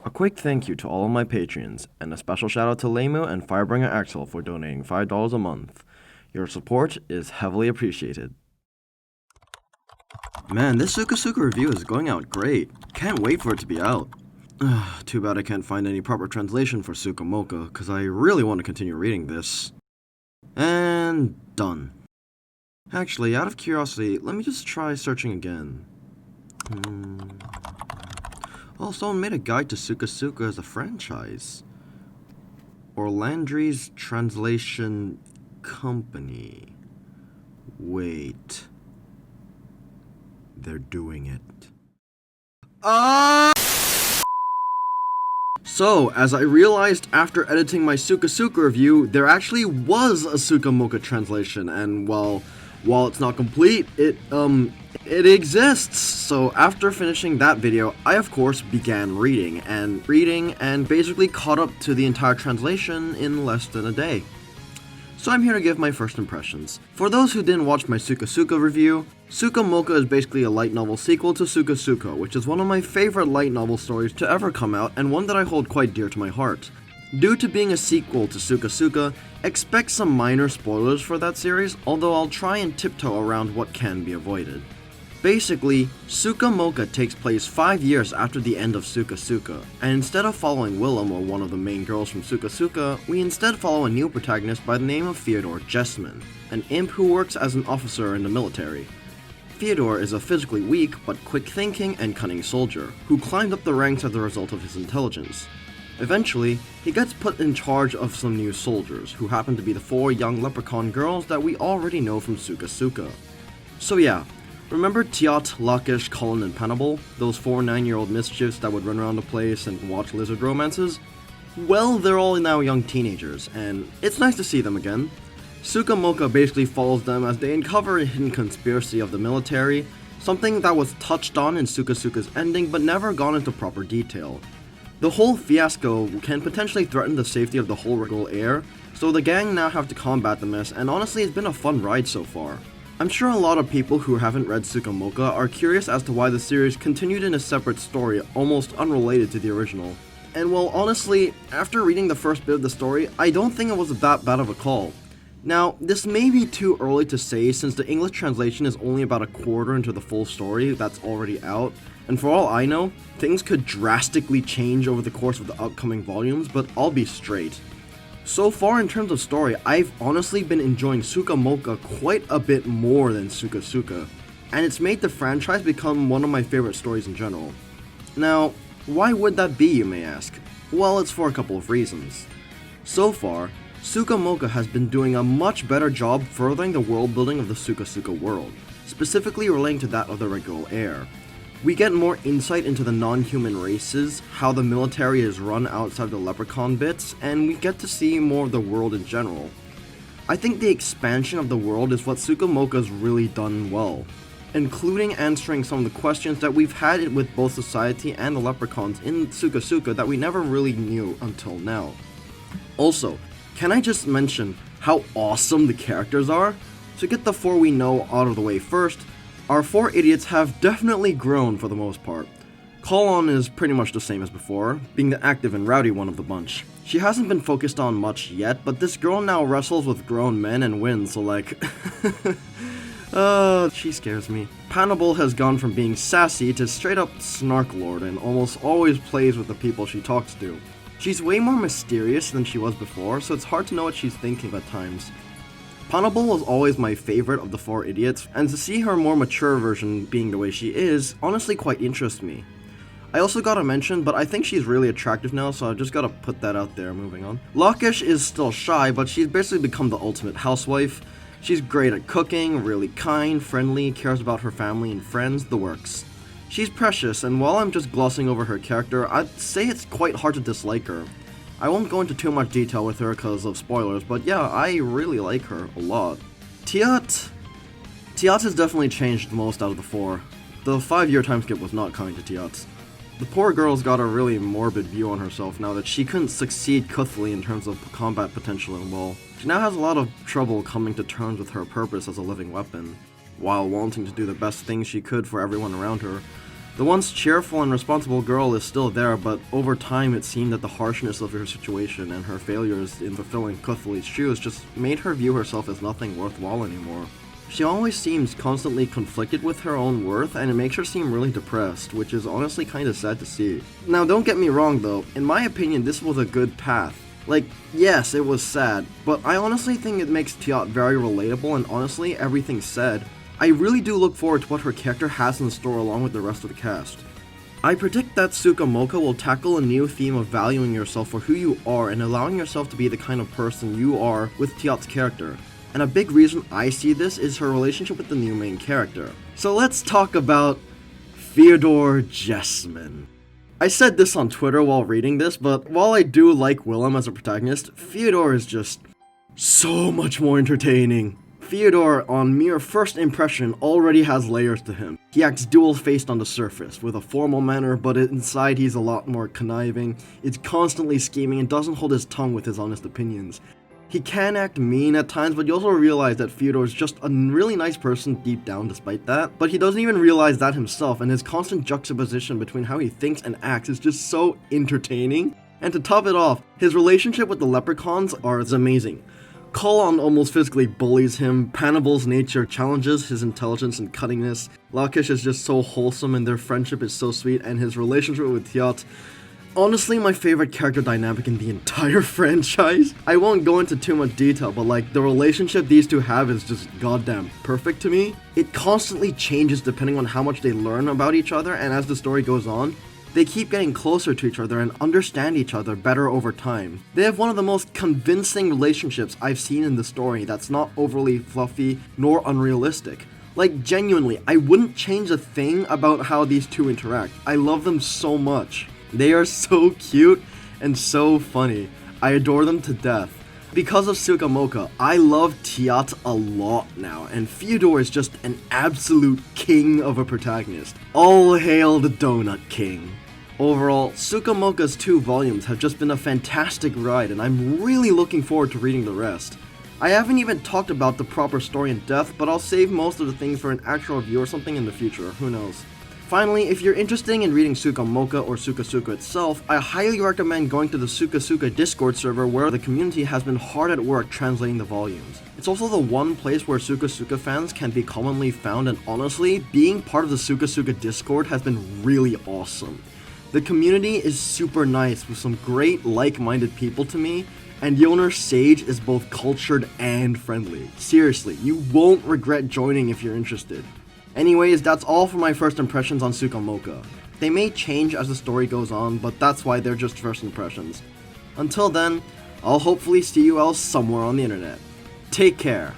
A quick thank you to all of my patrons, and a special shout out to Lemu and Firebringer Axel for donating $5 a month. Your support is heavily appreciated. Man, this SukaSuka review is going out great. Can't wait for it to be out. Too bad I can't find any proper translation for SukaMoka, because I really want to continue reading this. And done. Actually, out of curiosity, let me just try searching again. Oh, someone made a guide to SukaSuka as a franchise. Orlandry's Translation Company. Wait. They're doing it. So, as I realized after editing my SukaSuka review, there actually was a SukaMoka translation, and while it's not complete, it exists. So after finishing that video, I of course began reading and basically caught up to the entire translation in less than a day. So I'm here to give my first impressions. For those who didn't watch my SukaSuka review, SukaMoka is basically a light novel sequel to SukaSuka, which is one of my favorite light novel stories to ever come out and one that I hold quite dear to my heart. Due to being a sequel to SukaSuka, expect some minor spoilers for that series, although I'll try and tiptoe around what can be avoided. Basically, SukaMoka takes place 5 years after the end of SukaSuka, and instead of following Willem or one of the main girls from SukaSuka, we instead follow a new protagonist by the name of Fyodor Jesman, an imp who works as an officer in the military. Fyodor is a physically weak but quick-thinking and cunning soldier, who climbed up the ranks as a result of his intelligence. Eventually, he gets put in charge of some new soldiers, who happen to be the 4 young leprechaun girls that we already know from SukaSuka. So yeah, remember Tiat, Lakish, Colin, and Panable? Those 4 9-year-old mischiefs that would run around the place and watch lizard romances? Well, they're all now young teenagers, and it's nice to see them again. SukaMoka basically follows them as they uncover a hidden conspiracy of the military, something that was touched on in SukaSuka's ending but never gone into proper detail. The whole fiasco can potentially threaten the safety of the whole Wriggle Air, so the gang now have to combat the mess, and honestly it's been a fun ride so far. I'm sure a lot of people who haven't read SukaMoka are curious as to why the series continued in a separate story, almost unrelated to the original. And well, honestly, after reading the first bit of the story, I don't think it was that bad of a call. Now, this may be too early to say since the English translation is only about a quarter into the full story that's already out, and for all I know, things could drastically change over the course of the upcoming volumes, but I'll be straight. So far in terms of story, I've honestly been enjoying SukaMoka quite a bit more than SukaSuka, and it's made the franchise become one of my favorite stories in general. Now, why would that be, you may ask? Well, it's for a couple of reasons. So far, SukaMoka has been doing a much better job furthering the world building of the SukaSuka world, specifically relating to that of the Wriggle Air. We get more insight into the non-human races, how the military is run outside the leprechaun bits, and we get to see more of the world in general. I think the expansion of the world is what SukaMoka's really done well, including answering some of the questions that we've had with both society and the leprechauns in SukaSuka that we never really knew until now. Also, can I just mention how awesome the characters are? To get the 4 we know out of the way first, our 4 idiots have definitely grown for the most part. Colin is pretty much the same as before, being the active and rowdy one of the bunch. She hasn't been focused on much yet, but this girl now wrestles with grown men and wins, so like... she scares me. Panable has gone from being sassy to straight up snarklord and almost always plays with the people she talks to. She's way more mysterious than she was before, so it's hard to know what she's thinking at times. Panable was always my favorite of the 4 idiots, and to see her more mature version being the way she is, honestly quite interests me. I also gotta mention, but I think she's really attractive now, so I just gotta put that out there. Moving on. Lakish is still shy, but she's basically become the ultimate housewife. She's great at cooking, really kind, friendly, cares about her family and friends, the works. She's precious, and while I'm just glossing over her character, I'd say it's quite hard to dislike her. I won't go into too much detail with her because of spoilers, but yeah, I really like her a lot. Tiat has definitely changed the most out of the 4. The 5-year time skip was not kind to Tiat. The poor girl's got a really morbid view on herself now that she couldn't succeed Cuthly in terms of combat potential in WoW. She now has a lot of trouble coming to terms with her purpose as a living weapon, while wanting to do the best things she could for everyone around her. The once cheerful and responsible girl is still there, but over time it seemed that the harshness of her situation and her failures in fulfilling Cuthali's shoes just made her view herself as nothing worthwhile anymore. She always seems constantly conflicted with her own worth, and it makes her seem really depressed, which is honestly kinda sad to see. Now don't get me wrong though, in my opinion this was a good path. Like, yes, it was sad, but I honestly think it makes Tiat very relatable, and honestly, everything said, I really do look forward to what her character has in store along with the rest of the cast. I predict that SukaMoka will tackle a new theme of valuing yourself for who you are and allowing yourself to be the kind of person you are with Tiat's character. And a big reason I see this is her relationship with the new main character. So let's talk about Fyodor Jessamine. I said this on Twitter while reading this, but while I do like Willem as a protagonist, Fyodor is just so much more entertaining. Fyodor, on mere first impression, already has layers to him. He acts dual-faced on the surface, with a formal manner, but inside he's a lot more conniving, is constantly scheming, and doesn't hold his tongue with his honest opinions. He can act mean at times, but you also realize that Fyodor is just a really nice person deep down despite that. But he doesn't even realize that himself, and his constant juxtaposition between how he thinks and acts is just so entertaining. And to top it off, his relationship with the leprechauns is amazing. Kolon almost physically bullies him, Panibal's nature challenges his intelligence and cunningness, Lakish is just so wholesome and their friendship is so sweet, and his relationship with Tiat, honestly my favorite character dynamic in the entire franchise. I won't go into too much detail, but like, the relationship these two have is just goddamn perfect to me. It constantly changes depending on how much they learn about each other, and as the story goes on, they keep getting closer to each other and understand each other better over time. They have one of the most convincing relationships I've seen in the story that's not overly fluffy nor unrealistic. Like, genuinely, I wouldn't change a thing about how these two interact. I love them so much. They are so cute and so funny. I adore them to death. Because of SukaMoka, I love Tiat a lot now, and Fyodor is just an absolute king of a protagonist. All hail the Donut King. Overall, SukaMoka's 2 volumes have just been a fantastic ride, and I'm really looking forward to reading the rest. I haven't even talked about the proper story in depth, but I'll save most of the things for an actual review or something in the future, who knows. Finally, if you're interested in reading SukaMoka or SukaSuka itself, I highly recommend going to the SukaSuka Discord server where the community has been hard at work translating the volumes. It's also the one place where SukaSuka fans can be commonly found, and honestly, being part of the SukaSuka Discord has been really awesome. The community is super nice with some great like-minded people to me, and the owner Sage is both cultured and friendly. Seriously, you won't regret joining if you're interested. Anyways, that's all for my first impressions on SukaMoka. They may change as the story goes on, but that's why they're just first impressions. Until then, I'll hopefully see you else somewhere on the internet. Take care.